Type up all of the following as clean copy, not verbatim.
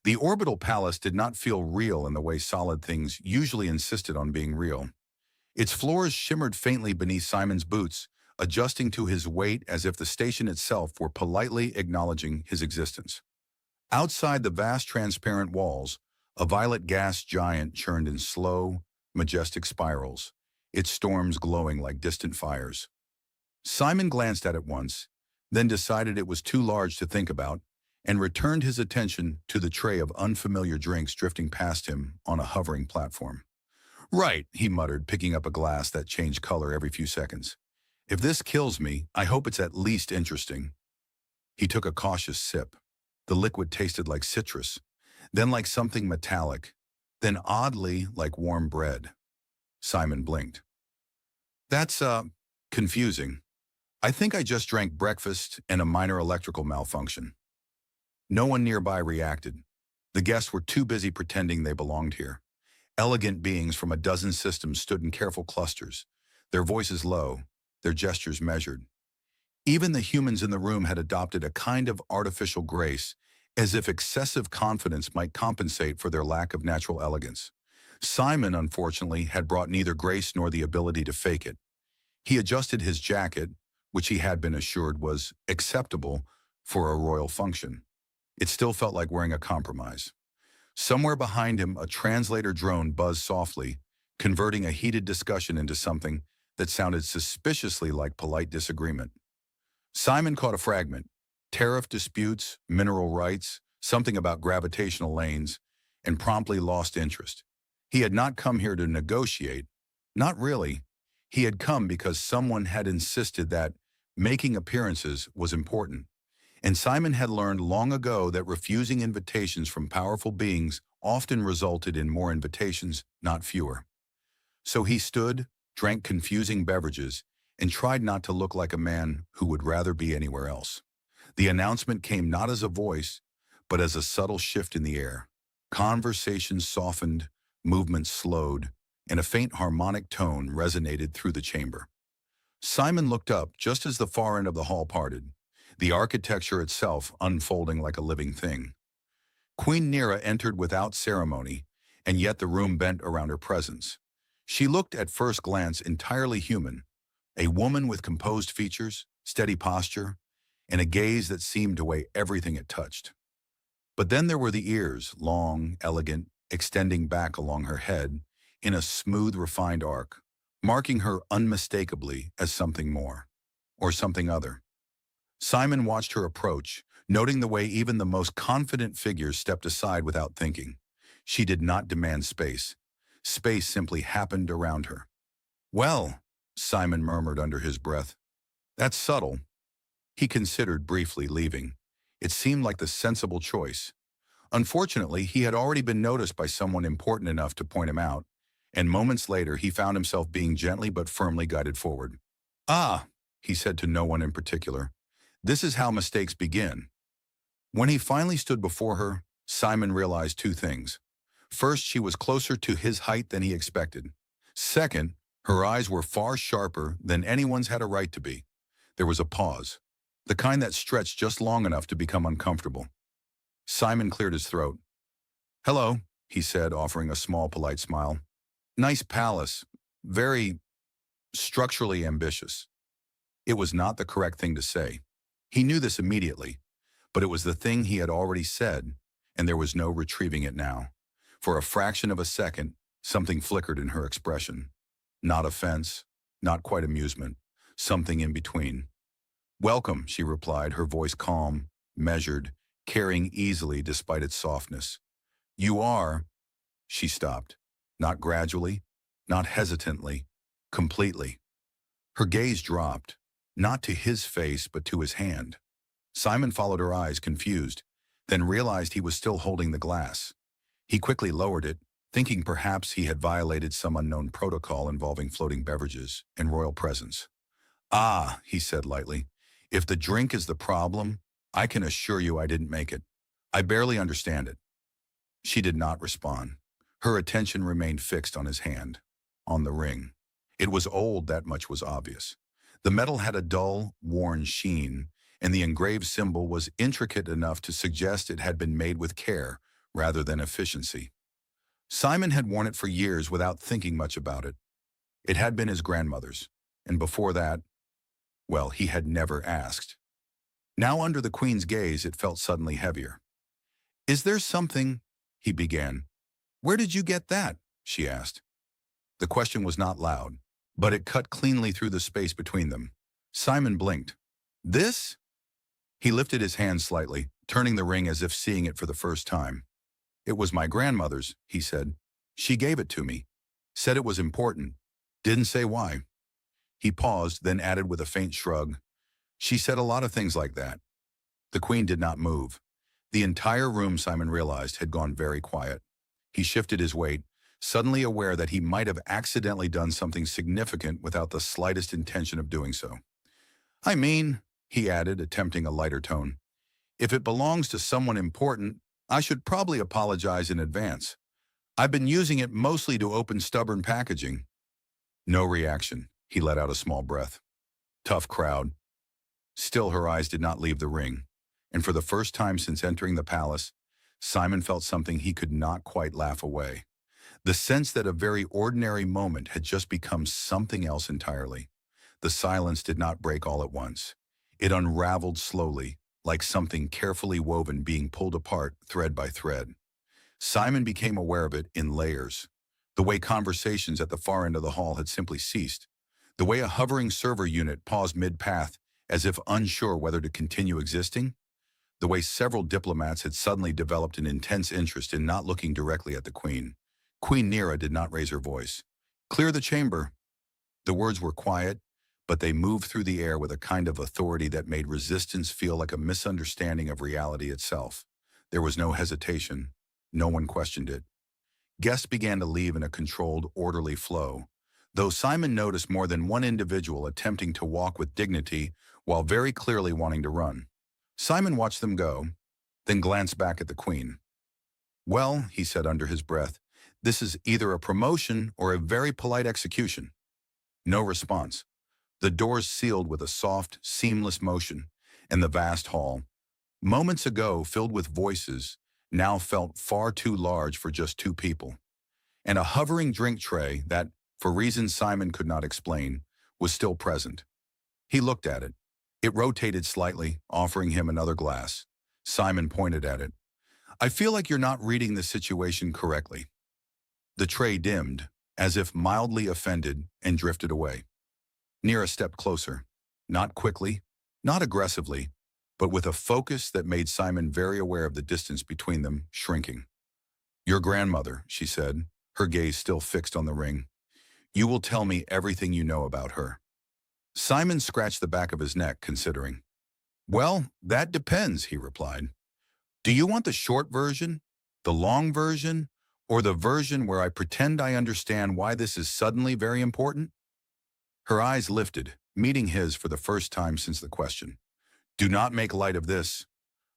The orbital palace did not feel real in the way solid things usually insisted on being real. Its floors shimmered faintly beneath Simon's boots, adjusting to his weight as if the station itself were politely acknowledging his existence. Outside the vast transparent walls, a violet gas giant churned in slow, majestic spirals, its storms glowing like distant fires. Simon glanced at it once, then decided it was too large to think about, and returned his attention to the tray of unfamiliar drinks drifting past him on a hovering platform. Right, he muttered, picking up a glass that changed color every few seconds. If this kills me, I hope it's at least interesting. He took a cautious sip. The liquid tasted like citrus, then like something metallic, then oddly like warm bread. Simon blinked. That's, confusing. I think I just drank breakfast and a minor electrical malfunction. No one nearby reacted. The guests were too busy pretending they belonged here. Elegant beings from a dozen systems stood in careful clusters, their voices low, their gestures measured. Even the humans in the room had adopted a kind of artificial grace, as if excessive confidence might compensate for their lack of natural elegance. Simon, unfortunately, had brought neither grace nor the ability to fake it. He adjusted his jacket, which he had been assured was acceptable for a royal function. It still felt like wearing a compromise. Somewhere behind him, a translator drone buzzed softly, converting a heated discussion into something that sounded suspiciously like polite disagreement. Simon caught a fragment: tariff disputes, mineral rights, something about gravitational lanes, and promptly lost interest. He had not come here to negotiate. Not really. He had come because someone had insisted that making appearances was important. And Simon had learned long ago that refusing invitations from powerful beings often resulted in more invitations, not fewer. So he stood, drank confusing beverages, and tried not to look like a man who would rather be anywhere else. The announcement came not as a voice, but as a subtle shift in the air. Conversation softened, movement slowed, and a faint harmonic tone resonated through the chamber. Simon looked up just as the far end of the hall parted, the architecture itself unfolding like a living thing. Queen Nira entered without ceremony, and yet the room bent around her presence. She looked at first glance entirely human, a woman with composed features, steady posture, and a gaze that seemed to weigh everything it touched. But then there were the ears, long, elegant, extending back along her head in a smooth, refined arc, marking her unmistakably as something more, or something other. Simon watched her approach, noting the way even the most confident figures stepped aside without thinking. She did not demand space. Space simply happened around her. "Well," Simon murmured under his breath, "that's subtle." He considered briefly leaving. It seemed like the sensible choice. Unfortunately, he had already been noticed by someone important enough to point him out, and moments later he found himself being gently but firmly guided forward. "Ah," he said to no one in particular, "this is how mistakes begin." When he finally stood before her, Simon realized two things. First, she was closer to his height than he expected. Second, her eyes were far sharper than anyone's had a right to be. There was a pause, the kind that stretched just long enough to become uncomfortable. Simon cleared his throat. "Hello," he said, offering a small, polite smile. "Nice palace. Very structurally ambitious." It was not the correct thing to say. He knew this immediately, but it was the thing he had already said, and there was no retrieving it now. For a fraction of a second, something flickered in her expression. Not offense, not quite amusement, something in between. "Welcome," she replied, her voice calm, measured, carrying easily despite its softness. "You are—" She stopped, not gradually, not hesitantly, completely. Her gaze dropped, not to his face but to his hand. Simon followed her eyes, confused, then realized he was still holding the glass. He quickly lowered it, thinking perhaps he had violated some unknown protocol involving floating beverages and royal presence. "Ah," he said lightly, "if the drink is the problem, I can assure you I didn't make it. I barely understand it." She did not respond. Her attention remained fixed on his hand, on the ring. It was old, that much was obvious. The metal had a dull, worn sheen, and the engraved symbol was intricate enough to suggest it had been made with care, rather than efficiency. Simon had worn it for years without thinking much about it. It had been his grandmother's, and before that, well, he had never asked. Now under the Queen's gaze, it felt suddenly heavier. "Is there something?" he began. "Where did you get that?" she asked. The question was not loud, but it cut cleanly through the space between them. Simon blinked. "This?" He lifted his hand slightly, turning the ring as if seeing it for the first time. "It was my grandmother's," he said. "She gave it to me. Said it was important. Didn't say why." He paused, then added with a faint shrug, "She said a lot of things like that." The Queen did not move. The entire room, Simon realized, had gone very quiet. He shifted his weight, suddenly aware that he might have accidentally done something significant without the slightest intention of doing so. "I mean," he added, attempting a lighter tone, "if it belongs to someone important, I should probably apologize in advance. I've been using it mostly to open stubborn packaging." No reaction. He let out a small breath. Tough crowd. Still, her eyes did not leave the ring, and for the first time since entering the palace, Simon felt something he could not quite laugh away. The sense that a very ordinary moment had just become something else entirely. The silence did not break all at once. It unraveled slowly, like something carefully woven being pulled apart thread by thread. Simon became aware of it in layers. The way conversations at the far end of the hall had simply ceased. The way a hovering server unit paused mid-path as if unsure whether to continue existing. The way several diplomats had suddenly developed an intense interest in not looking directly at the Queen. Queen Nira did not raise her voice. "Clear the chamber." The words were quiet, but they moved through the air with a kind of authority that made resistance feel like a misunderstanding of reality itself. There was no hesitation. No one questioned it. Guests began to leave in a controlled, orderly flow, though Simon noticed more than one individual attempting to walk with dignity while very clearly wanting to run. Simon watched them go, then glanced back at the Queen. "Well," he said under his breath, "this is either a promotion or a very polite execution." No response. The doors sealed with a soft, seamless motion, and the vast hall, moments ago filled with voices, now felt far too large for just two people. And a hovering drink tray that, for reasons Simon could not explain, was still present. He looked at it. It rotated slightly, offering him another glass. Simon pointed at it. "I feel like you're not reading the situation correctly." The tray dimmed, as if mildly offended, and drifted away. Nira stepped closer. Not quickly, not aggressively, but with a focus that made Simon very aware of the distance between them shrinking. "Your grandmother," she said, her gaze still fixed on the ring. "You will tell me everything you know about her." Simon scratched the back of his neck, considering. "Well, that depends," he replied. "Do you want the short version, the long version, or the version where I pretend I understand why this is suddenly very important?" Her eyes lifted, meeting his for the first time since the question. "Do not make light of this."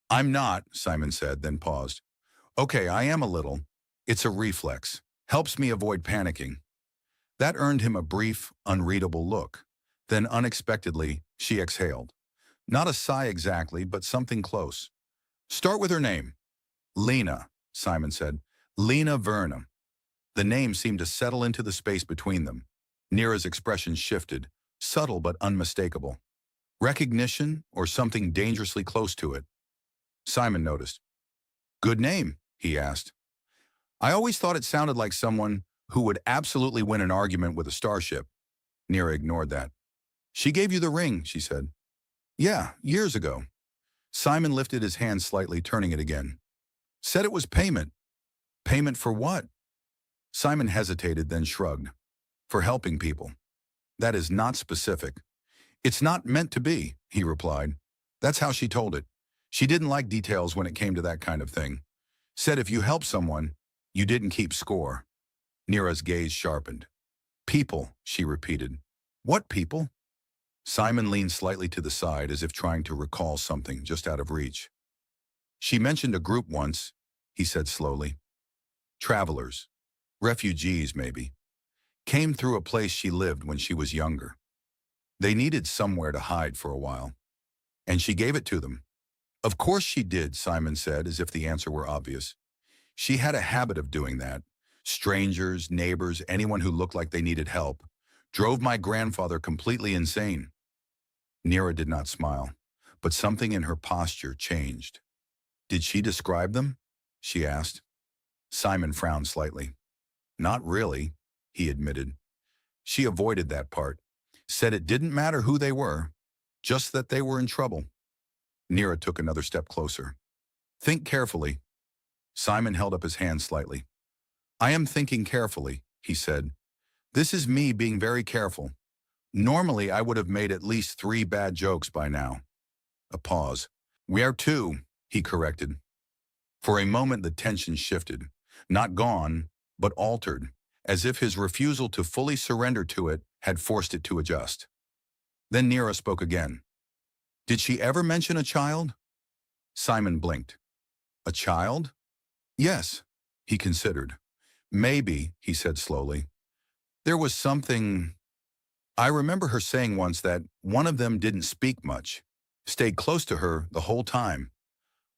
"I'm not," Simon said, then paused. "Okay, I am a little. It's a reflex. Helps me avoid panicking." That earned him a brief, unreadable look. Then unexpectedly, she exhaled. Not a sigh exactly, but something close. "Start with her name." "Lena," Simon said. "Lena Verna." The name seemed to settle into the space between them. Nira's expression shifted, subtle but unmistakable. Recognition or something dangerously close to it? Simon noticed. "Good name?" he asked. "I always thought it sounded like someone who would absolutely win an argument with a starship." Nira ignored that. "She gave you the ring," she said. "Yeah, years ago." Simon lifted his hand slightly, turning it again. "Said it was payment." "Payment for what?" Simon hesitated, then shrugged. "For helping people." "That is not specific." "It's not meant to be," he replied. "That's how she told it. She didn't like details when it came to that kind of thing. Said if you help someone, you didn't keep score." Nira's gaze sharpened. "People," she repeated. "What people?" Simon leaned slightly to the side as if trying to recall something just out of reach. "She mentioned a group once," he said slowly. "Travelers. Refugees, maybe. Came through a place she lived when she was younger. They needed somewhere to hide for a while. And she gave it to them." "Of course she did," Simon said, as if the answer were obvious. She had a habit of doing that. Strangers, neighbors, anyone who looked like they needed help. Drove my grandfather completely insane. Nira did not smile, but something in her posture changed. Did she describe them? She asked. Simon frowned slightly. Not really, he admitted. She avoided that part, said it didn't matter who they were, just that they were in trouble. Nira took another step closer. Think carefully. Simon held up his hand slightly. I am thinking carefully, he said. This is me being very careful. Normally, I would have made at least 3 bad jokes by now. A pause. We are 2, he corrected. For a moment, the tension shifted. Not gone, but altered, as if his refusal to fully surrender to it had forced it to adjust. Then Nira spoke again. Did she ever mention a child? Simon blinked. A child? Yes, he considered. Maybe, he said slowly. There was something. I remember her saying once that one of them didn't speak much, stayed close to her the whole time.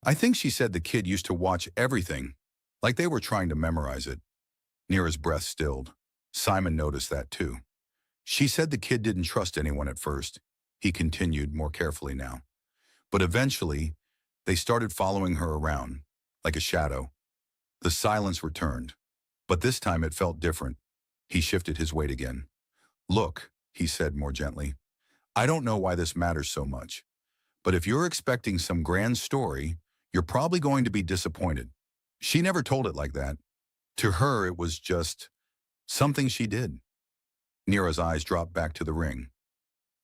I think she said the kid used to watch everything, like they were trying to memorize it. Nira's breath stilled. Simon noticed that too. She said the kid didn't trust anyone at first. He continued more carefully now. But eventually, they started following her around, like a shadow. The silence returned, but this time it felt different. He shifted his weight again. Look, he said more gently, I don't know why this matters so much, but if you're expecting some grand story, you're probably going to be disappointed. She never told it like that. To her, it was just something she did. Nira's eyes dropped back to the ring.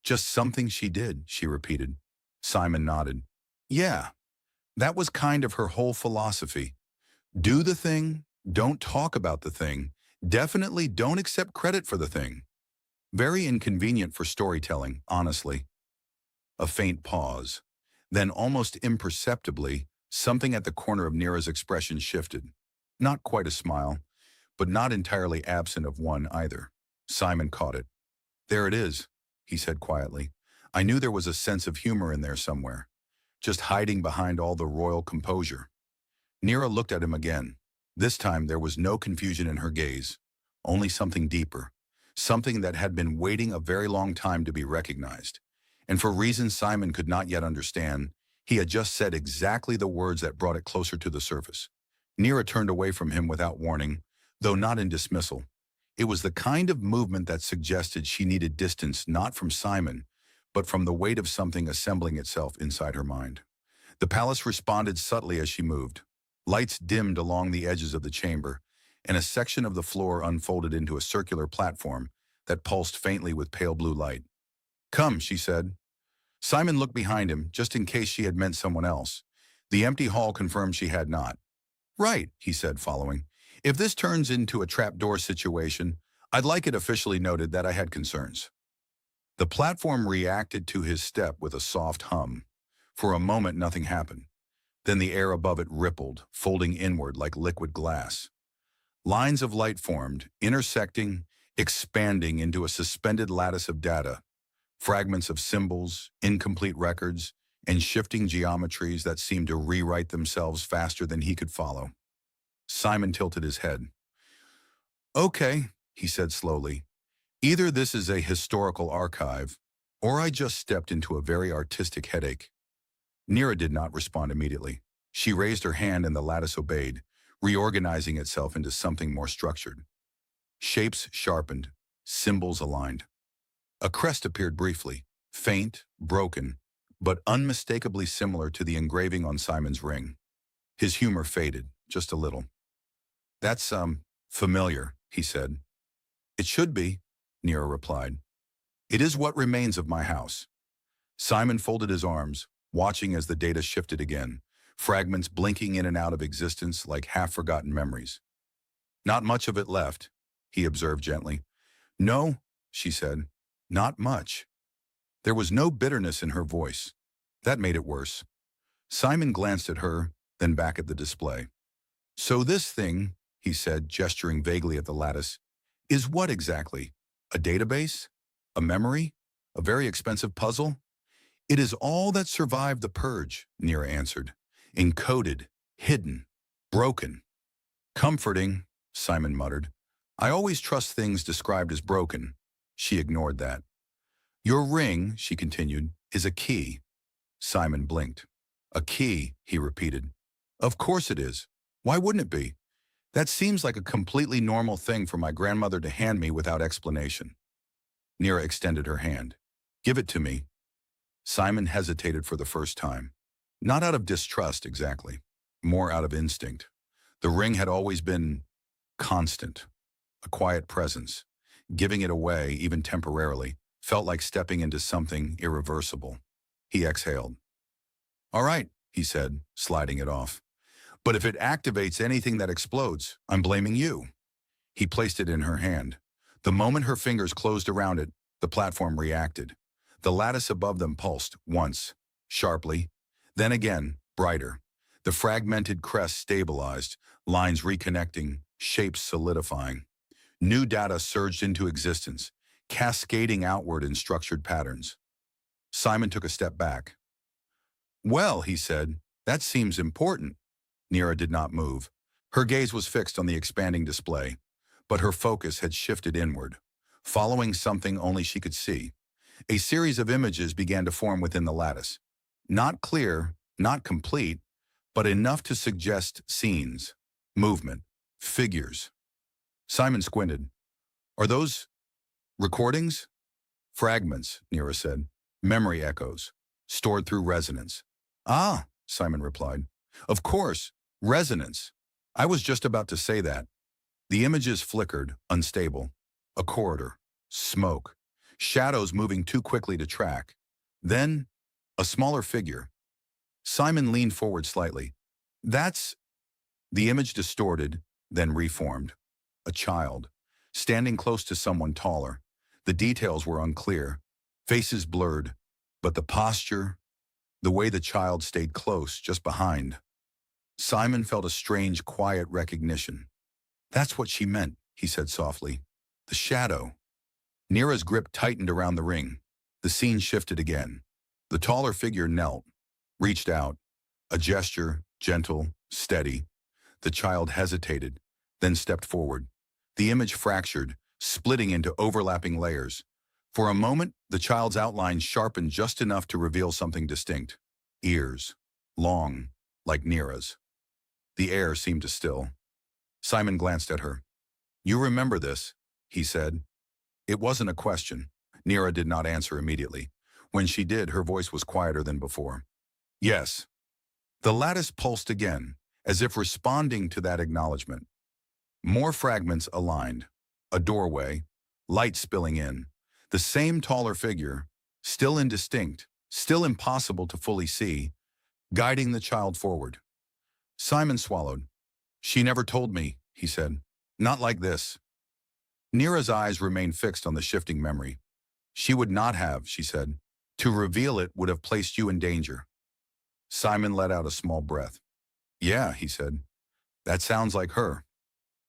Just something she did, she repeated. Simon nodded. Yeah, that was kind of her whole philosophy. Do the thing, don't talk about the thing, definitely don't accept credit for the thing. Very inconvenient for storytelling, honestly. A faint pause. Then almost imperceptibly, something at the corner of Nira's expression shifted. Not quite a smile, but not entirely absent of one either. Simon caught it. There it is, he said quietly. I knew there was a sense of humor in there somewhere, just hiding behind all the royal composure. Nira looked at him again. This time there was no confusion in her gaze, only something deeper, something that had been waiting a very long time to be recognized. And for reasons Simon could not yet understand, he had just said exactly the words that brought it closer to the surface. Nira turned away from him without warning, though not in dismissal. It was the kind of movement that suggested she needed distance not from Simon, but from the weight of something assembling itself inside her mind. The palace responded subtly as she moved. Lights dimmed along the edges of the chamber, and a section of the floor unfolded into a circular platform that pulsed faintly with pale blue light. Come, she said. Simon looked behind him, just in case she had meant someone else. The empty hall confirmed she had not. Right, he said, following. If this turns into a trapdoor situation, I'd like it officially noted that I had concerns. The platform reacted to his step with a soft hum. For a moment, nothing happened. Then the air above it rippled, folding inward like liquid glass. Lines of light formed, intersecting, expanding into a suspended lattice of data. Fragments of symbols, incomplete records, and shifting geometries that seemed to rewrite themselves faster than he could follow. Simon tilted his head. Okay, he said slowly. Either this is a historical archive, or I just stepped into a very artistic headache. Nira did not respond immediately. She raised her hand and the lattice obeyed, reorganizing itself into something more structured. Shapes sharpened, symbols aligned. A crest appeared briefly, faint, broken, but unmistakably similar to the engraving on Simon's ring. His humor faded, just a little. That's, familiar, he said. It should be, Nira replied. It is what remains of my house. Simon folded his arms, watching as the data shifted again, fragments blinking in and out of existence like half-forgotten memories. Not much of it left, he observed gently. No, she said, not much. There was no bitterness in her voice. That made it worse. Simon glanced at her, then back at the display. So this thing, he said, gesturing vaguely at the lattice, is what exactly? A database? A memory? A very expensive puzzle? It is all that survived the purge, Nira answered. Encoded, hidden, broken. Comforting, Simon muttered. I always trust things described as broken. She ignored that. Your ring, she continued, is a key. Simon blinked. A key, he repeated. Of course it is. Why wouldn't it be? That seems like a completely normal thing for my grandmother to hand me without explanation. Nira extended her hand. Give it to me. Simon hesitated for the first time. Not out of distrust, exactly. More out of instinct. The ring had always been constant, a quiet presence. Giving it away, even temporarily, felt like stepping into something irreversible. He exhaled. All right, he said, sliding it off. But if it activates anything that explodes, I'm blaming you. He placed it in her hand. The moment her fingers closed around it, the platform reacted. The lattice above them pulsed, once, sharply, then again, brighter. The fragmented crest stabilized, lines reconnecting, shapes solidifying. New data surged into existence, cascading outward in structured patterns. Simon took a step back. Well, he said, that seems important. Nira did not move. Her gaze was fixed on the expanding display, but her focus had shifted inward, following something only she could see. A series of images began to form within the lattice. Not clear, not complete, but enough to suggest scenes, movement, figures. Simon squinted. Are those recordings? Fragments, Nira said. Memory echoes, stored through resonance. Ah, Simon replied. Of course, resonance. I was just about to say that. The images flickered, unstable. A corridor, smoke, shadows moving too quickly to track. Then, a smaller figure. Simon leaned forward slightly. That's... The image distorted, then reformed. A child, standing close to someone taller. The details were unclear, faces blurred, but the posture, the way the child stayed close, just behind. Simon felt a strange, quiet recognition. That's what she meant, he said softly. The shadow. Nira's grip tightened around the ring. The scene shifted again. The taller figure knelt, reached out, a gesture, gentle, steady. The child hesitated, then stepped forward. The image fractured, splitting into overlapping layers. For a moment, the child's outline sharpened just enough to reveal something distinct. Ears, long, like Nira's. The air seemed to still. Simon glanced at her. You remember this, he said. It wasn't a question. Nira did not answer immediately. When she did, her voice was quieter than before. Yes. The lattice pulsed again, as if responding to that acknowledgement. More fragments aligned. A doorway, light spilling in. The same taller figure, still indistinct, still impossible to fully see, guiding the child forward. Simon swallowed. She never told me, he said. Not like this. Nira's eyes remained fixed on the shifting memory. She would not have, she said. To reveal it would have placed you in danger. Simon let out a small breath. Yeah, he said. That sounds like her.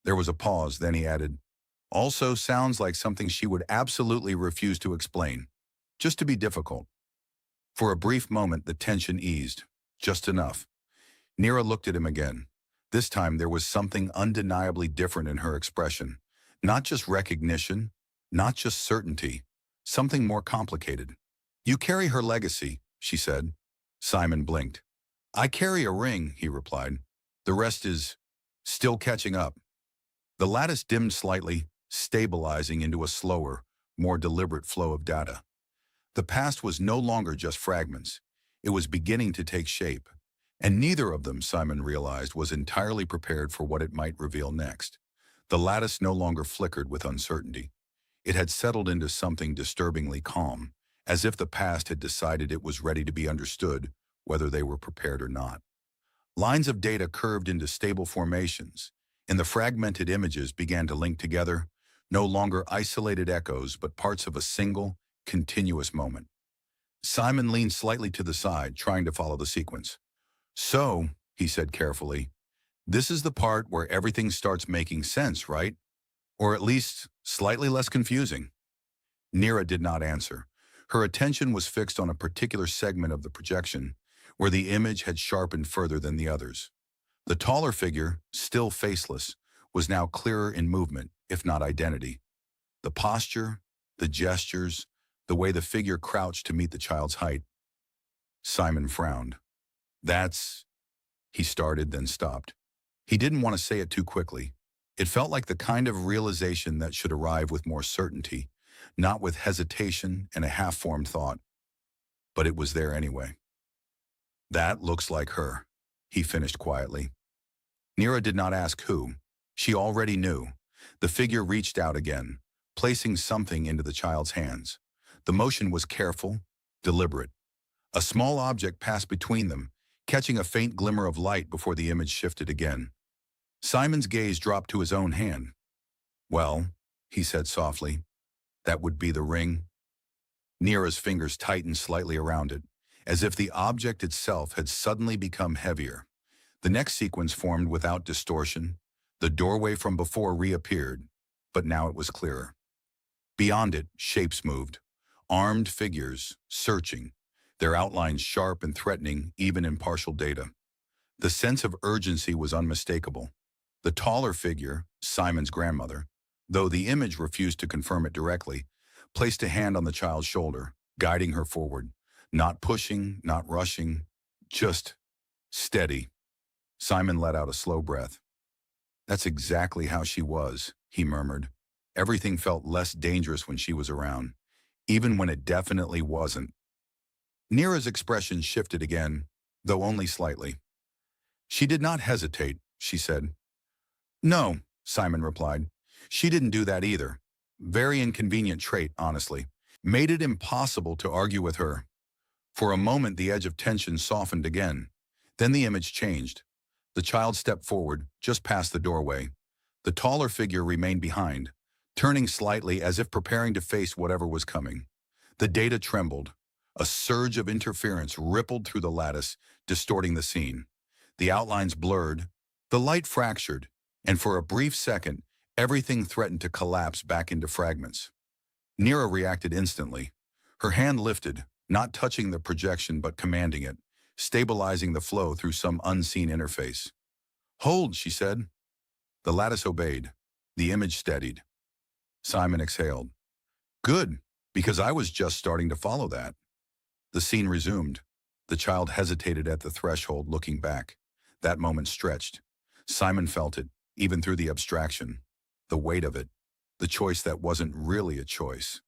There was a pause, then he added, also sounds like something she would absolutely refuse to explain, just to be difficult. For a brief moment, the tension eased, just enough. Nira looked at him again. This time there was something undeniably different in her expression. Not just recognition, not just certainty, something more complicated. You carry her legacy, she said. Simon blinked. I carry a ring, he replied. The rest is still catching up. The lattice dimmed slightly, stabilizing into a slower, more deliberate flow of data. The past was no longer just fragments. It was beginning to take shape. And neither of them, Simon realized, was entirely prepared for what it might reveal next. The lattice no longer flickered with uncertainty. It had settled into something disturbingly calm, as if the past had decided it was ready to be understood, whether they were prepared or not. Lines of data curved into stable formations, and the fragmented images began to link together, no longer isolated echoes, but parts of a single, continuous moment. Simon leaned slightly to the side, trying to follow the sequence. So, he said carefully, this is the part where everything starts making sense, right? Or at least slightly less confusing. Nira did not answer. Her attention was fixed on a particular segment of the projection, where the image had sharpened further than the others. The taller figure, still faceless, was now clearer in movement, if not identity. The posture, the gestures, the way the figure crouched to meet the child's height. Simon frowned. That's... He started, then stopped. He didn't want to say it too quickly. It felt like the kind of realization that should arrive with more certainty, not with hesitation and a half-formed thought. But it was there anyway. That looks like her, he finished quietly. Nira did not ask who. She already knew. The figure reached out again, placing something into the child's hands. The motion was careful, deliberate. A small object passed between them, catching a faint glimmer of light before the image shifted again. Simon's gaze dropped to his own hand. Well, he said softly, that would be the ring. Nira's fingers tightened slightly around it, as if the object itself had suddenly become heavier. The next sequence formed without distortion. The doorway from before reappeared, but now it was clearer. Beyond it, shapes moved. Armed figures, searching, their outlines sharp and threatening even in partial data. The sense of urgency was unmistakable. The taller figure, Simon's grandmother, though the image refused to confirm it directly, placed a hand on the child's shoulder, guiding her forward. Not pushing, not rushing, just steady. Simon let out a slow breath. That's exactly how she was, he murmured. Everything felt less dangerous when she was around, even when it definitely wasn't. Nira's expression shifted again, though only slightly. She did not hesitate, she said. No, Simon replied. She didn't do that either. Very inconvenient trait, honestly. Made it impossible to argue with her. For a moment, the edge of tension softened again. Then the image changed. The child stepped forward, just past the doorway. The taller figure remained behind, turning slightly as if preparing to face whatever was coming. The data trembled. A surge of interference rippled through the lattice, distorting the scene. The outlines blurred, the light fractured, and for a brief second, everything threatened to collapse back into fragments. Nira reacted instantly. Her hand lifted, not touching the projection but commanding it, stabilizing the flow through some unseen interface. Hold, she said. The lattice obeyed. The image steadied. Simon exhaled. Good, because I was just starting to follow that. The scene resumed. The child hesitated at the threshold, looking back. That moment stretched. Simon felt it, even through the abstraction. The weight of it. The choice that wasn't really a choice.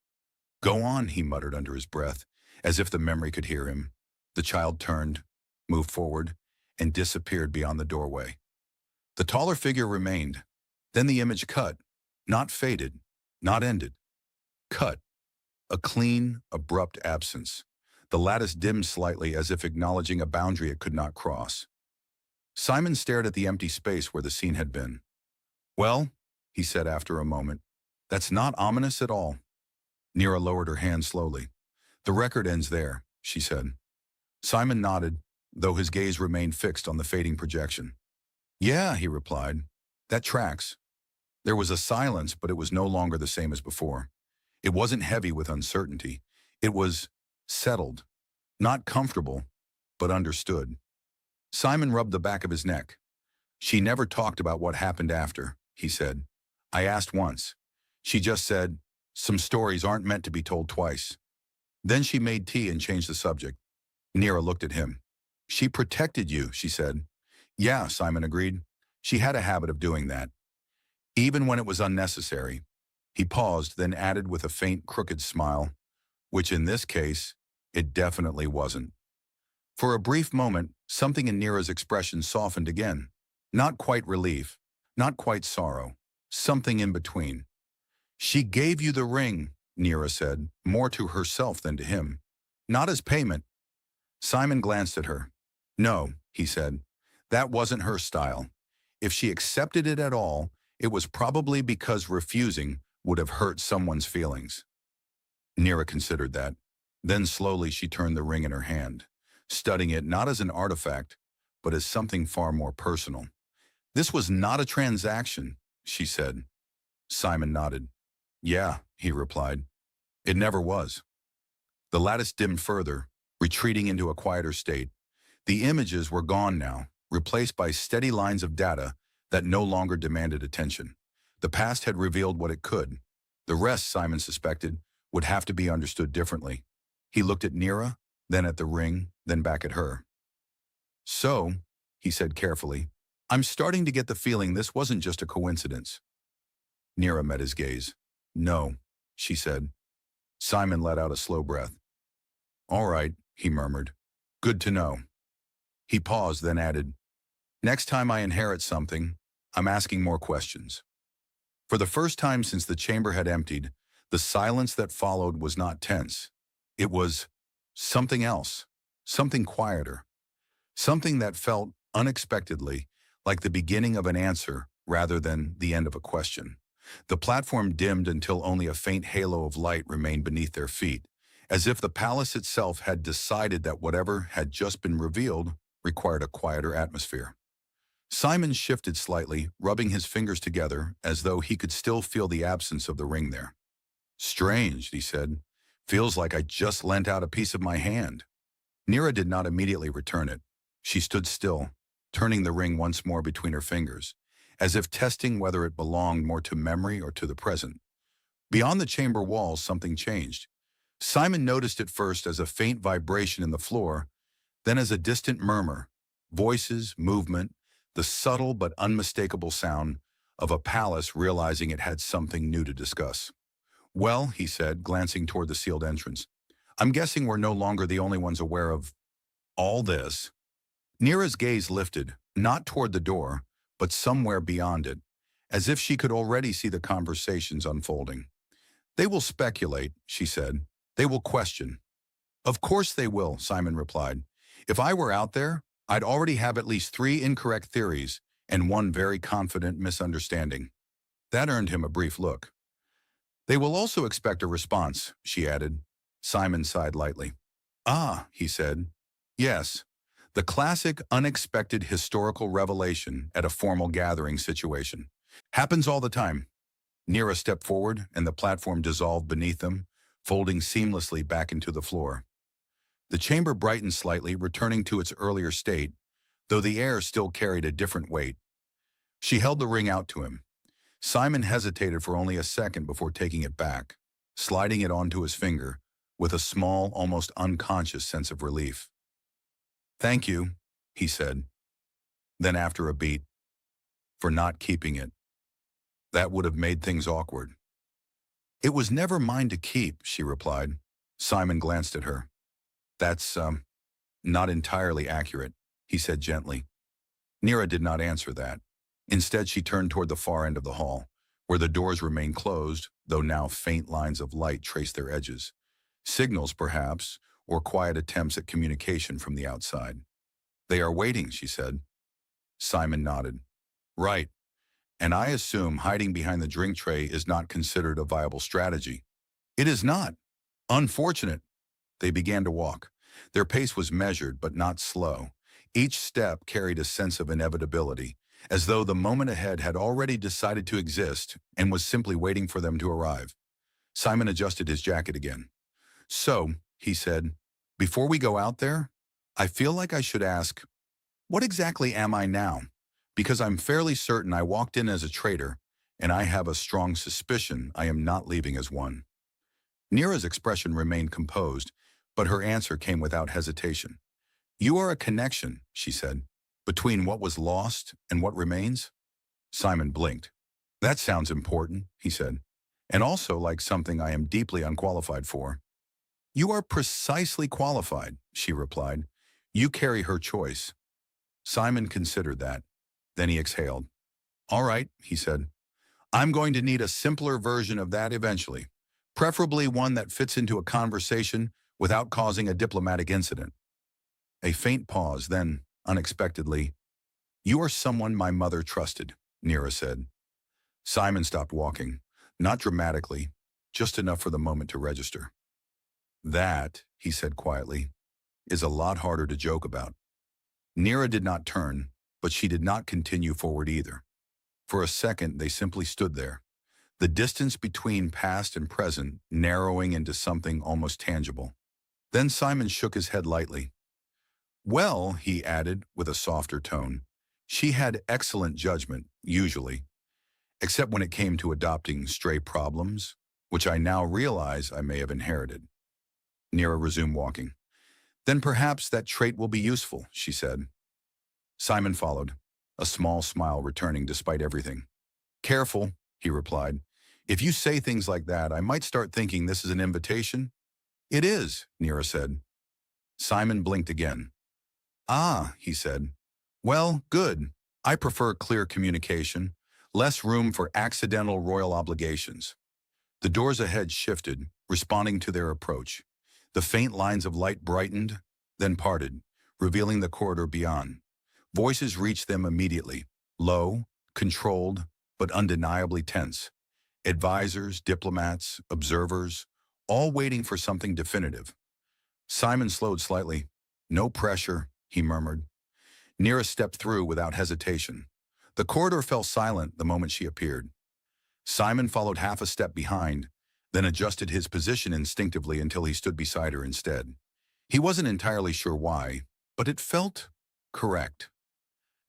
Go on, he muttered under his breath, as if the memory could hear him. The child turned, moved forward, and disappeared beyond the doorway. The taller figure remained. Then the image cut. Not faded, not ended. Cut. A clean, abrupt absence. The lattice dimmed slightly as if acknowledging a boundary it could not cross. Simon stared at the empty space where the scene had been. Well, he said after a moment, that's not ominous at all. Nira lowered her hand slowly. The record ends there, she said. Simon nodded, though his gaze remained fixed on the fading projection. Yeah, he replied. That tracks. There was a silence, but it was no longer the same as before. It wasn't heavy with uncertainty. It was settled. Not comfortable, but understood. Simon rubbed the back of his neck. She never talked about what happened after, he said. I asked once. She just said, some stories aren't meant to be told twice. Then she made tea and changed the subject. Nira looked at him. She protected you, she said. Yeah, Simon agreed. She had a habit of doing that. Even when it was unnecessary. He paused, then added with a faint, crooked smile, which in this case, it definitely wasn't. For a brief moment, something in Nira's expression softened again. Not quite relief, not quite sorrow, something in between. She gave you the ring, Nira said, more to herself than to him. Not as payment. Simon glanced at her. No, he said, that wasn't her style. If she accepted it at all, it was probably because refusing would have hurt someone's feelings. Nira considered that. Then slowly she turned the ring in her hand, studying it not as an artifact, but as something far more personal. This was not a transaction, she said. Simon nodded. Yeah, he replied. It never was. The lattice dimmed further, retreating into a quieter state. The images were gone now, replaced by steady lines of data that no longer demanded attention. The past had revealed what it could. The rest, Simon suspected, would have to be understood differently. He looked at Nira, then at the ring, then back at her. So, he said carefully, I'm starting to get the feeling this wasn't just a coincidence. Nira met his gaze. No, she said. Simon let out a slow breath. All right, he murmured. Good to know. He paused, then added, next time I inherit something, I'm asking more questions. For the first time since the chamber had emptied, the silence that followed was not tense. It was something else, something quieter, something that felt unexpectedly like the beginning of an answer rather than the end of a question. The platform dimmed until only a faint halo of light remained beneath their feet, as if the palace itself had decided that whatever had just been revealed required a quieter atmosphere. Simon shifted slightly, rubbing his fingers together as though he could still feel the absence of the ring there. Strange, he said. Feels like I just lent out a piece of my hand. Nira did not immediately return it. She stood still, turning the ring once more between her fingers, as if testing whether it belonged more to memory or to the present. Beyond the chamber walls, something changed. Simon noticed it first as a faint vibration in the floor, then as a distant murmur, voices, movement, the subtle but unmistakable sound of a palace realizing it had something new to discuss. Well, he said, glancing toward the sealed entrance, I'm guessing we're no longer the only ones aware of all this. Nira's gaze lifted, not toward the door, but somewhere beyond it, as if she could already see the conversations unfolding. They will speculate, she said. They will question. Of course they will, Simon replied. If I were out there, I'd already have at least 3 incorrect theories and 1 very confident misunderstanding. That earned him a brief look. They will also expect a response, she added. Simon sighed lightly. Ah, he said. Yes, the classic unexpected historical revelation at a formal gathering situation. Happens all the time. Nira stepped forward and the platform dissolved beneath them, folding seamlessly back into the floor. The chamber brightened slightly, returning to its earlier state, though the air still carried a different weight. She held the ring out to him. Simon hesitated for only a second before taking it back, sliding it onto his finger, with a small, almost unconscious sense of relief. Thank you, he said. Then after a beat, for not keeping it. That would have made things awkward. It was never mine to keep, she replied. Simon glanced at her. That's, not entirely accurate, he said gently. Nira did not answer that. Instead, she turned toward the far end of the hall, where the doors remained closed, though now faint lines of light traced their edges. Signals, perhaps, or quiet attempts at communication from the outside. They are waiting, she said. Simon nodded. Right. And I assume hiding behind the drink tray is not considered a viable strategy. It is not. Unfortunate. They began to walk. Their pace was measured, but not slow. Each step carried a sense of inevitability, as though the moment ahead had already decided to exist and was simply waiting for them to arrive. Simon adjusted his jacket again. So, he said, before we go out there, I feel like I should ask, what exactly am I now? Because I'm fairly certain I walked in as a traitor, and I have a strong suspicion I am not leaving as one. Nira's expression remained composed, but her answer came without hesitation. You are a connection, she said, between what was lost and what remains. Simon blinked. That sounds important, he said, and also like something I am deeply unqualified for. You are precisely qualified, she replied. You carry her choice. Simon considered that. Then he exhaled. All right, he said. I'm going to need a simpler version of that eventually, preferably one that fits into a conversation without causing a diplomatic incident. A faint pause, then, unexpectedly, you are someone my mother trusted, Nira said. Simon stopped walking, not dramatically, just enough for the moment to register. That, he said quietly, is a lot harder to joke about. Nira did not turn, but she did not continue forward either. For a second, they simply stood there, the distance between past and present narrowing into something almost tangible. Then Simon shook his head lightly. Well, he added with a softer tone, She had excellent judgment, usually, except when it came to adopting stray problems, which I now realize I may have inherited. Nira resumed walking. Then perhaps that trait will be useful, she said. Simon followed, a small smile returning despite everything. Careful, he replied. If you say things like that, I might start thinking this is an invitation. It is, Nira said. Simon blinked again. Ah, he said. Well, good. I prefer clear communication, less room for accidental royal obligations. The doors ahead shifted, responding to their approach. The faint lines of light brightened, then parted, revealing the corridor beyond. Voices reached them immediately, low, controlled, but undeniably tense. Advisors, diplomats, observers, all waiting for something definitive. Simon slowed slightly. No pressure, he murmured. Nira stepped through without hesitation. The corridor fell silent the moment she appeared. Simon followed half a step behind, then adjusted his position instinctively until he stood beside her instead. He wasn't entirely sure why, but it felt correct.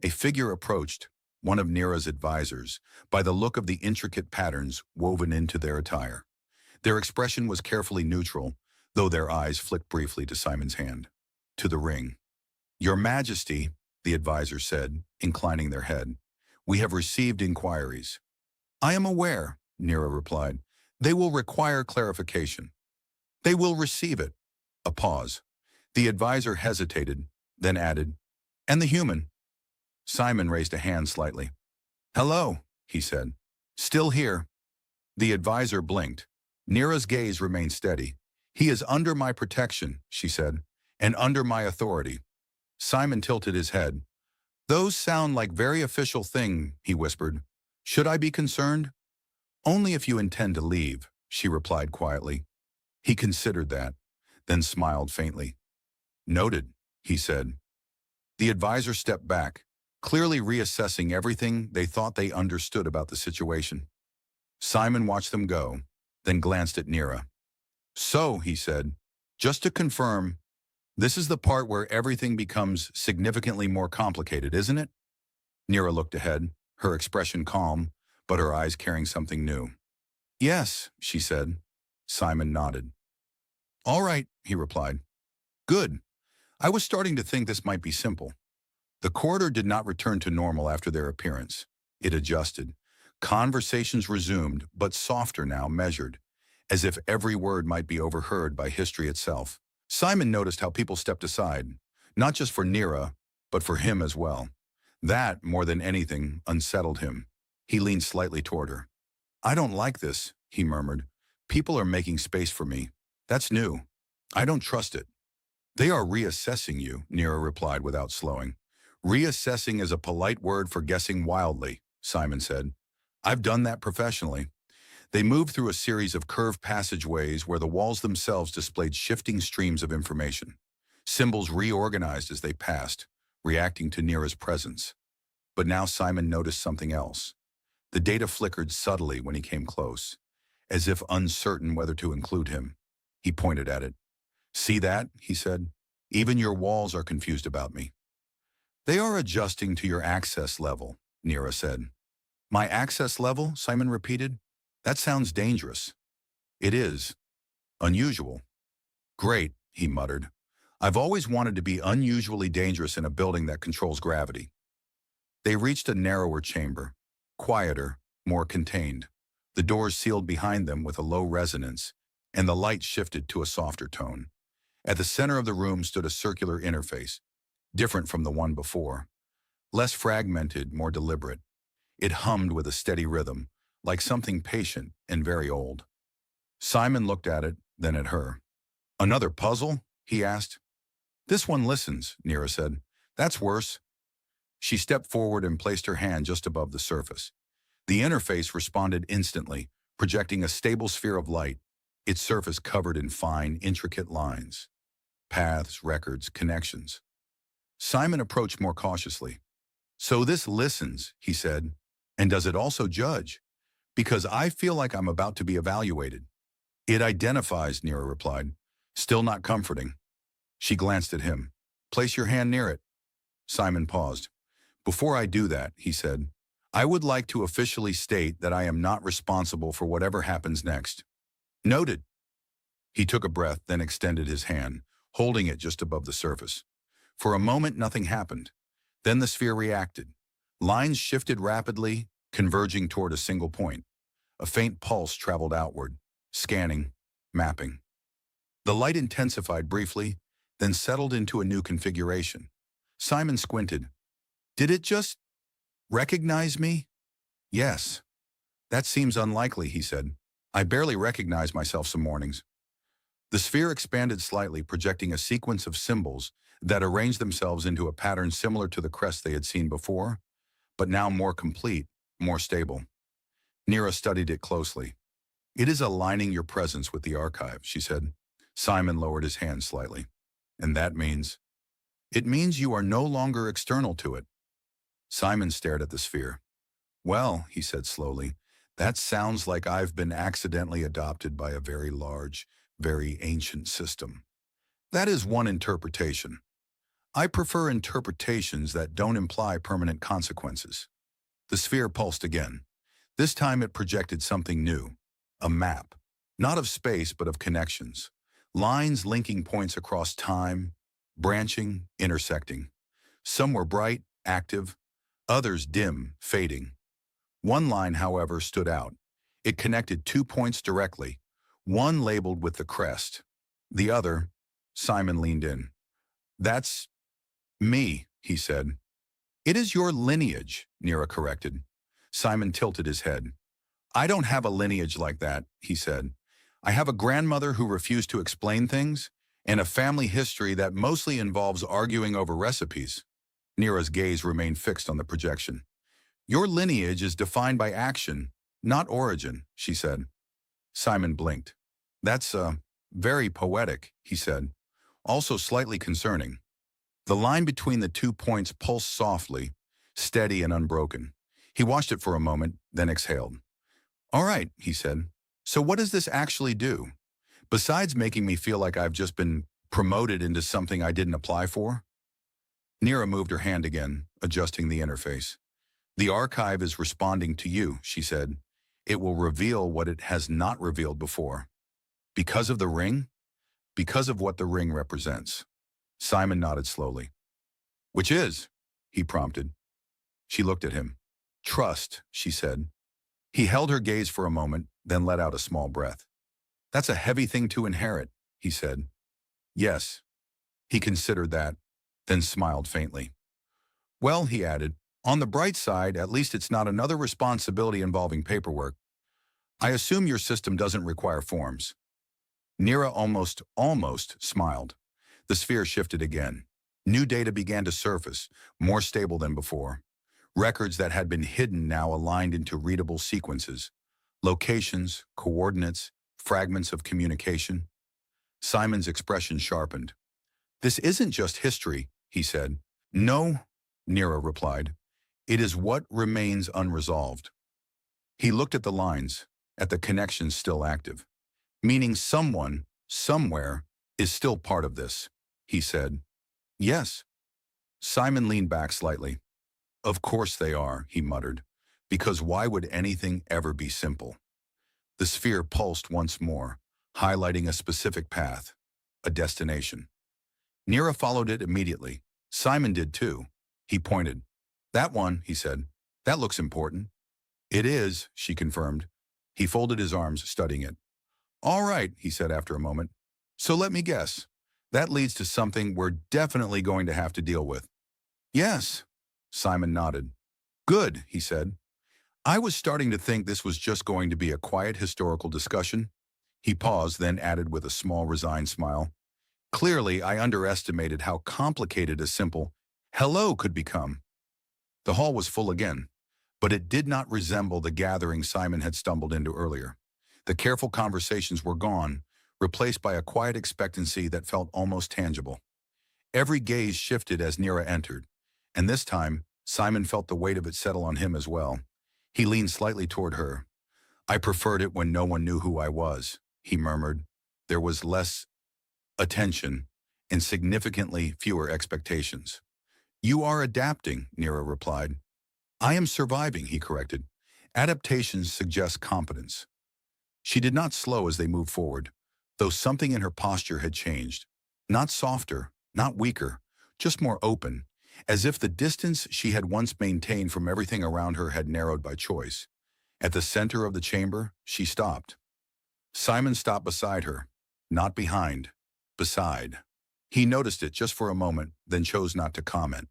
A figure approached, one of Nira's advisors, by the look of the intricate patterns woven into their attire. Their expression was carefully neutral, though their eyes flicked briefly to Simon's hand. To the ring. Your Majesty, the advisor said, inclining their head, we have received inquiries. I am aware, Nira replied. They will require clarification. They will receive it. A pause. The advisor hesitated, then added, and the human. Simon raised a hand slightly. Hello, he said. Still here. The advisor blinked. Nira's gaze remained steady. He is under my protection, she said, and under my authority. Simon tilted his head. Those sound like very official thing, he whispered. Should I be concerned? Only if you intend to leave, she replied quietly. He considered that, then smiled faintly. Noted, he said. The advisor stepped back, clearly reassessing everything they thought they understood about the situation. Simon watched them go, then glanced at Nira. So, he said, just to confirm, this is the part where everything becomes significantly more complicated, isn't it? Nira looked ahead, her expression calm, but her eyes carrying something new. Yes, she said. Simon nodded. All right, he replied. Good. I was starting to think this might be simple. The corridor did not return to normal after their appearance. It adjusted. Conversations resumed, but softer now, measured, as if every word might be overheard by history itself. Simon noticed how people stepped aside, not just for Nira, but for him as well. That, more than anything, unsettled him. He leaned slightly toward her. I don't like this, he murmured. People are making space for me. That's new. I don't trust it. They are reassessing you, Nira replied without slowing. Reassessing is a polite word for guessing wildly, Simon said. I've done that professionally. They moved through a series of curved passageways where the walls themselves displayed shifting streams of information. Symbols reorganized as they passed, reacting to Nira's presence. But now Simon noticed something else. The data flickered subtly when he came close, as if uncertain whether to include him. He pointed at it. See that? He said. Even your walls are confused about me. They are adjusting to your access level, Nira said. My access level? Simon repeated. That sounds dangerous. It is. Unusual. Great, he muttered. I've always wanted to be unusually dangerous in a building that controls gravity. They reached a narrower chamber, quieter, more contained. The doors sealed behind them with a low resonance, and the light shifted to a softer tone. At the center of the room stood a circular interface, different from the one before. Less fragmented, more deliberate. It hummed with a steady rhythm, like something patient and very old. Simon looked at it, then at her. Another puzzle? He asked. This one listens, Nira said. That's worse. She stepped forward and placed her hand just above the surface. The interface responded instantly, projecting a stable sphere of light, its surface covered in fine, intricate lines. Paths, records, connections. Simon approached more cautiously. So this listens, he said, and does it also judge? Because I feel like I'm about to be evaluated. It identifies, Nira replied, still not comforting. She glanced at him. Place your hand near it. Simon paused. Before I do that, he said, I would like to officially state that I am not responsible for whatever happens next. Noted. He took a breath, then extended his hand, holding it just above the surface. For a moment, nothing happened. Then the sphere reacted. Lines shifted rapidly, converging toward a single point. A faint pulse traveled outward, scanning, mapping. The light intensified briefly, then settled into a new configuration. Simon squinted. Did it just recognize me? Yes. That seems unlikely, he said. I barely recognize myself some mornings. The sphere expanded slightly, projecting a sequence of symbols that arranged themselves into a pattern similar to the crest they had seen before, but now more complete, more stable. Nira studied it closely. It is aligning your presence with the archive, she said. Simon lowered his hand slightly. And that means? It means you are no longer external to it. Simon stared at the sphere. Well, he said slowly, that sounds like I've been accidentally adopted by a very large, very ancient system. That is one interpretation. I prefer interpretations that don't imply permanent consequences. The sphere pulsed again. This time it projected something new, a map, not of space but of connections, lines linking points across time, branching, intersecting. Some were bright, active, others dim, fading. One line, however, stood out. It connected 2 points directly, one labeled with the crest. The other, Simon leaned in. That's me, he said. It is your lineage, Nira corrected. Simon tilted his head. I don't have a lineage like that, he said. I have a grandmother who refused to explain things, and a family history that mostly involves arguing over recipes. Nira's gaze remained fixed on the projection. Your lineage is defined by action, not origin, she said. Simon blinked. That's, very poetic, he said, also slightly concerning. The line between the 2 points pulsed softly, steady and unbroken. He watched it for a moment, then exhaled. All right, he said. So what does this actually do? Besides making me feel like I've just been promoted into something I didn't apply for? Nira moved her hand again, adjusting the interface. The archive is responding to you, she said. It will reveal what it has not revealed before. Because of the ring? Because of what the ring represents. Simon nodded slowly. Which is? He prompted. She looked at him. Trust, she said. He held her gaze for a moment, then let out a small breath. That's a heavy thing to inherit, he said. Yes. He considered that, then smiled faintly. Well, he added, on the bright side, at least it's not another responsibility involving paperwork. I assume your system doesn't require forms. Nira almost smiled. The sphere shifted again. New data began to surface, more stable than before. Records that had been hidden now aligned into readable sequences. Locations, coordinates, fragments of communication. Simon's expression sharpened. This isn't just history, he said. No, Nira replied. It is what remains unresolved. He looked at the lines, at the connections still active. Meaning someone, somewhere, is still part of this, he said. Yes. Simon leaned back slightly. Of course they are, he muttered, because why would anything ever be simple? The sphere pulsed once more, highlighting a specific path, a destination. Nira followed it immediately. Simon did too. He pointed. That one, he said. That looks important. It is, she confirmed. He folded his arms, studying it. All right, he said after a moment. So let me guess. That leads to something we're definitely going to have to deal with. Yes, Simon nodded. Good, he said. I was starting to think this was just going to be a quiet historical discussion. He paused, then added with a small resigned smile. Clearly, I underestimated how complicated a simple hello could become. The hall was full again, but it did not resemble the gathering Simon had stumbled into earlier. The careful conversations were gone, replaced by a quiet expectancy that felt almost tangible. Every gaze shifted as Nira entered, and this time, Simon felt the weight of it settle on him as well. He leaned slightly toward her. I preferred it when no one knew who I was, he murmured. There was less attention and significantly fewer expectations. You are adapting, Nira replied. I am surviving, he corrected. Adaptations suggest competence. She did not slow as they moved forward, though something in her posture had changed. Not softer, not weaker, just more open, as if the distance she had once maintained from everything around her had narrowed by choice. At the center of the chamber, she stopped. Simon stopped beside her, not behind, beside. He noticed it just for a moment, then chose not to comment.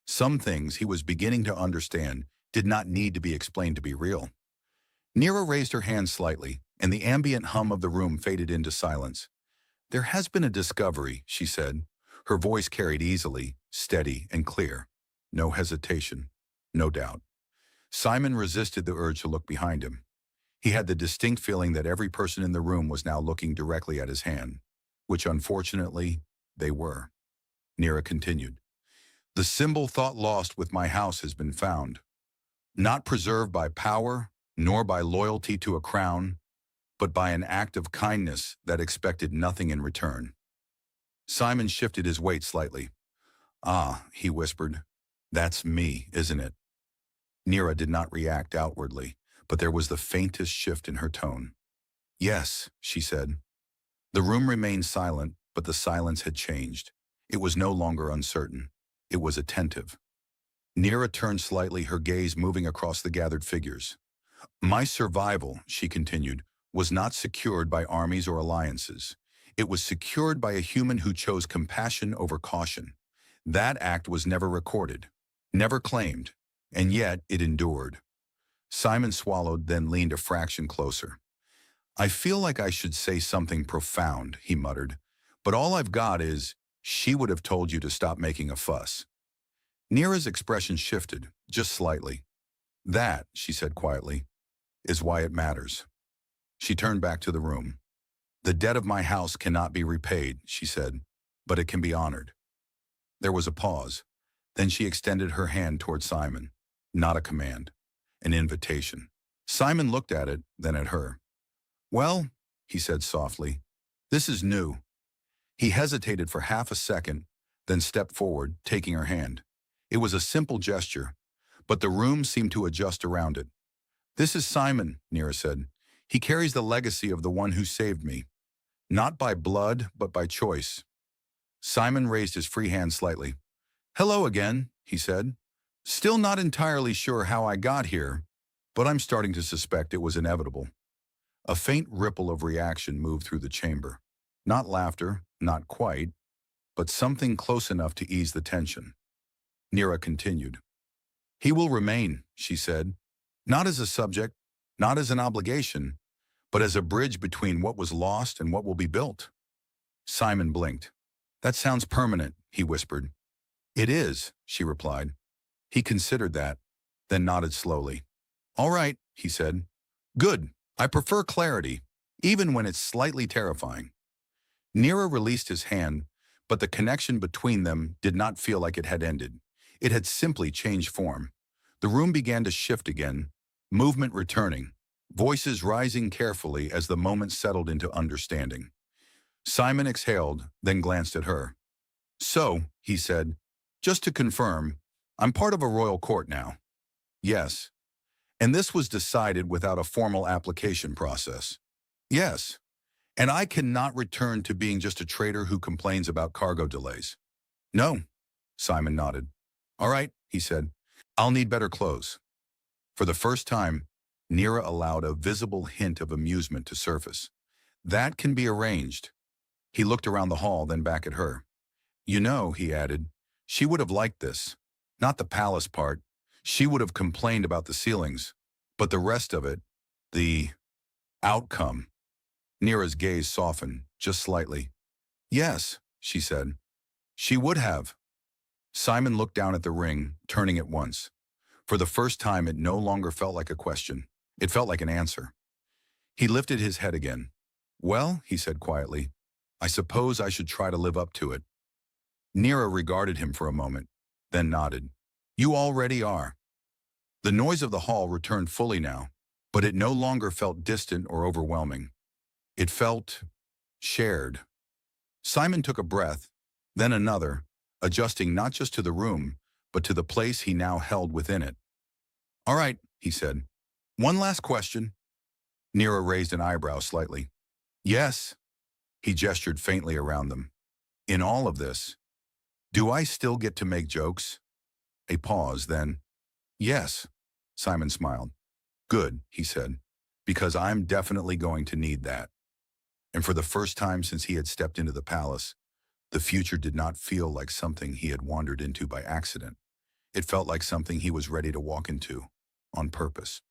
Some things he was beginning to understand did not need to be explained to be real. Nira raised her hand slightly, and the ambient hum of the room faded into silence. There has been a discovery, she said. Her voice carried easily, steady, and clear. No hesitation, no doubt. Simon resisted the urge to look behind him. He had the distinct feeling that every person in the room was now looking directly at his hand, which unfortunately, they were. Nira continued. The symbol thought lost with my house has been found. Not preserved by power, nor by loyalty to a crown, but by an act of kindness that expected nothing in return. Simon shifted his weight slightly. Ah, he whispered. That's me, isn't it? Nira did not react outwardly, but there was the faintest shift in her tone. Yes, she said. The room remained silent, but the silence had changed. It was no longer uncertain. It was attentive. Nira turned slightly, her gaze moving across the gathered figures. My survival, she continued, was not secured by armies or alliances. It was secured by a human who chose compassion over caution. That act was never recorded, never claimed, and yet it endured. Simon swallowed, then leaned a fraction closer. I feel like I should say something profound, he muttered, but all I've got is, she would have told you to stop making a fuss. Nira's expression shifted, just slightly. That, she said quietly, is why it matters. She turned back to the room. The debt of my house cannot be repaid, she said, but it can be honored. There was a pause. Then she extended her hand toward Simon. Not a command, an invitation. Simon looked at it, then at her. Well, he said softly, this is new. He hesitated for half a second, then stepped forward, taking her hand. It was a simple gesture, but the room seemed to adjust around it. This is Simon, Nira said. He carries the legacy of the one who saved me. Not by blood, but by choice. Simon raised his free hand slightly. Hello again, he said. Still not entirely sure how I got here, but I'm starting to suspect it was inevitable. A faint ripple of reaction moved through the chamber. Not laughter, not quite, but something close enough to ease the tension. Nira continued. He will remain, she said, not as a subject, not as an obligation, but as a bridge between what was lost and what will be built. Simon blinked. That sounds permanent, he whispered. It is, she replied. He considered that, then nodded slowly. All right, he said. Good. I prefer clarity, even when it's slightly terrifying. Nira released his hand, but the connection between them did not feel like it had ended. It had simply changed form. The room began to shift again, movement returning, voices rising carefully as the moment settled into understanding. Simon exhaled, then glanced at her. So, he said, just to confirm, I'm part of a royal court now. Yes. And this was decided without a formal application process. Yes. And I cannot return to being just a trader who complains about cargo delays. No, Simon nodded. All right, he said. I'll need better clothes. For the first time, Nira allowed a visible hint of amusement to surface. That can be arranged. He looked around the hall, then back at her. You know, he added, she would have liked this. Not the palace part. She would have complained about the ceilings. But the rest of it, the outcome. Nira's gaze softened, just slightly. Yes, she said. She would have. Simon looked down at the ring, turning at once. For the first time, it no longer felt like a question. It felt like an answer. He lifted his head again. Well, he said quietly, I suppose I should try to live up to it. Nira regarded him for a moment, then nodded. You already are. The noise of the hall returned fully now, but it no longer felt distant or overwhelming. It felt shared. Simon took a breath, then another, adjusting not just to the room, but to the place he now held within it. "All right," he said. "One last question." Nira raised an eyebrow slightly. "Yes." He gestured faintly around them. "In all of this, do I still get to make jokes?" A pause, then, "Yes." Simon smiled. "Good," he said, "because I'm definitely going to need that." And for the first time since he had stepped into the palace, the future did not feel like something he had wandered into by accident. It felt like something he was ready to walk into, on purpose.